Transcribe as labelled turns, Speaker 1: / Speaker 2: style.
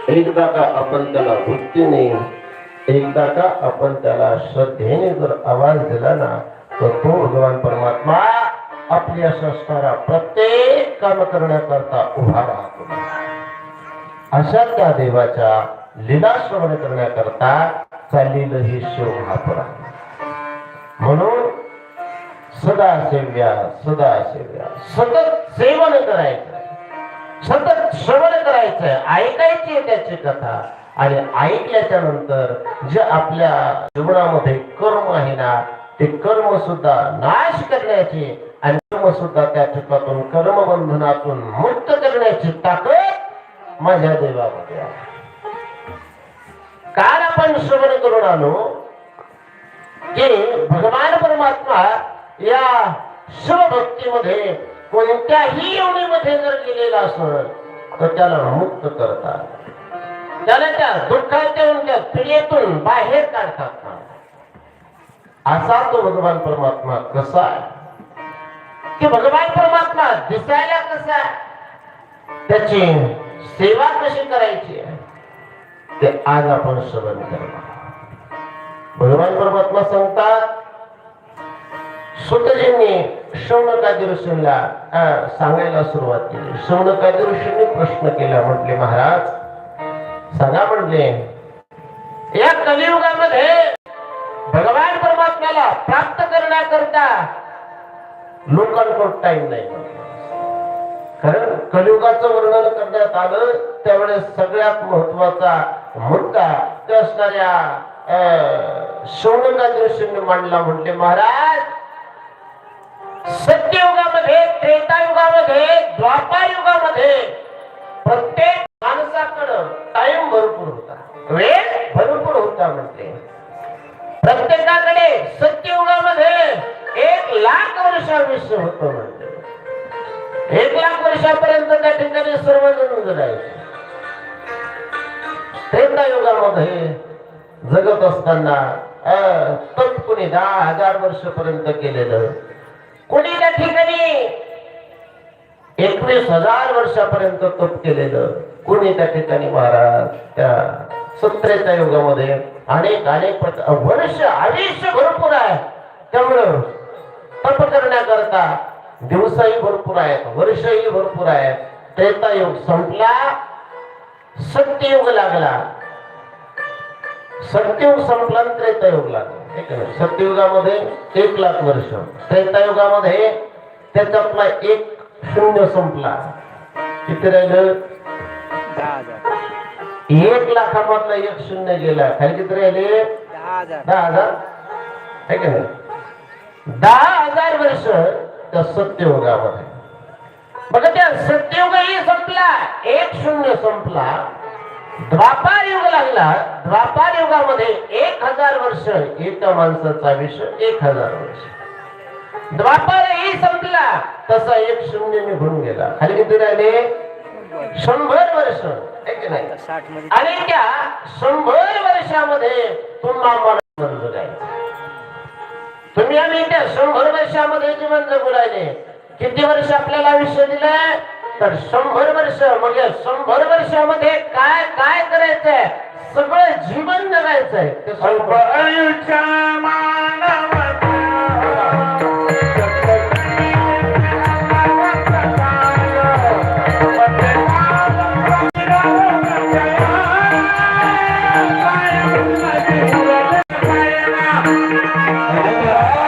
Speaker 1: एकदा का आपण त्याला भक्तीने, एकदा का आपण त्याला श्रद्धेने जर आवाज दिला ना, तर तो भगवान परमात्मा आपल्या असणारा प्रत्येक काम करण्याकरता उभा राहतो. अशा त्या देवाच्या लीला श्रवण करण्याकरता चाललेलं हे शिव महापुरा. म्हणून सदा सेव्या, सदा सेव्या, सतत सेवन करायचं, सतत श्रवण करायचंय, ऐकायची त्याची कथा. आणि ऐकल्याच्या नंतर जे आपल्या जीवनामध्ये कर्म आहे ना, ते कर्म सुद्धा नाश करण्याची आणि कर्म सुद्धा त्या ठिकाणातून कर्मबंधनातून मुक्त करण्याची ताकद माझ्या देवामध्ये आहे. काल आपण श्रवण करून आलो की भगवान परमात्मा या शिवभक्तीमध्ये कोणत्याही योनीमध्ये जर गेलेला असेल तर त्याला मुक्त करतात, त्याला त्या दुःखातून, त्या पीडेतून बाहेर काढतात. असा तो भगवान परमात्मा कसा आहे, की भगवान परमात्मा दिसायला कसा, त्याची सेवा कशी करायची ते आज आपण श्रवण करणार. भगवान परमात्मा सांगतात, सुतजींनी शौनकादी ऋषींना सांगायला सुरुवात केली. शौनकादी ऋषींनी प्रश्न केला, म्हटले महाराज सांगा, म्हटले या कलियुगामध्ये भगवान परमात्म्याला प्राप्त करण्याकरता लोकांकडे टाइम नाही. कारण कलियुगाचं वर्णन करण्यात आलं त्यावेळेस सगळ्यात महत्वाचा मुद्दा त्या असणाऱ्या शौनकादी ऋषींनी मांडला. म्हटले महाराज, सत्ययुगामध्ये, त्रेतायुगामध्ये, द्वापार युगामध्ये प्रत्येक माणसाकडं टाइम भरपूर होता, वेळ भरपूर होता. म्हणते प्रत्येकाकडे सत्ययुगामध्ये 1,00,000 वर्षाविषय होतं. म्हणते 1,00,000 वर्षापर्यंत त्या ठिकाणी सर्वजण जगायचे. त्रेतायुगामध्ये जगत असताना तप कोणी 10,000 वर्षापर्यंत केलेलं, कोणी त्या ठिकाणी 21,000 वर्षापर्यंत तप केलेलं, कोणी त्या ठिकाणी महाराज त्या 17च्या युगामध्ये अनेक वर्ष, आयुष्य भरपूर आहे. त्यामुळं तप करण्याकरता दिवसही भरपूर आहेत, वर्षही भरपूर आहेत. त्रेतायुग संपला, सत्ययुग लागला. सत्ययुग संपला, त्रेतायुग लागला. सत्ययुगामध्ये 1,00,000 वर्ष, त्रेतायुगामध्ये त्याच्यातला 1,000 संपला. किती राहिलं? 1,00,000मधला 1,000 गेला. खाली किती राहिले? 10,000. आहे का नाही? 10,000 वर्ष त्या सत्ययुगामध्ये. बघा, त्या सत्ययुगही संपला, 1,000 संपला. द्वापार युग लागला. द्वापार युगामध्ये 1,000 वर्ष, एका माणसाचा आयुष्य 1,000 वर्ष. द्वापारही संपला, तसा 1,000 निघून गेला. खाली किती राहिले? 100 वर्ष. आणि त्या 100 वर्षामध्ये तुम्हाला जगायचं. तुम्ही आम्ही त्या 100 वर्षामध्ये जीवन जगू राहिले. किती वर्ष आपल्याला आयुष्य दिलंय? तर 100 वर्ष. मग 100 वर्षामध्ये काय काय करायचंय? सगळं जीवन जगायचंय. ते सर्व आयुष्य मानव गजेंद्र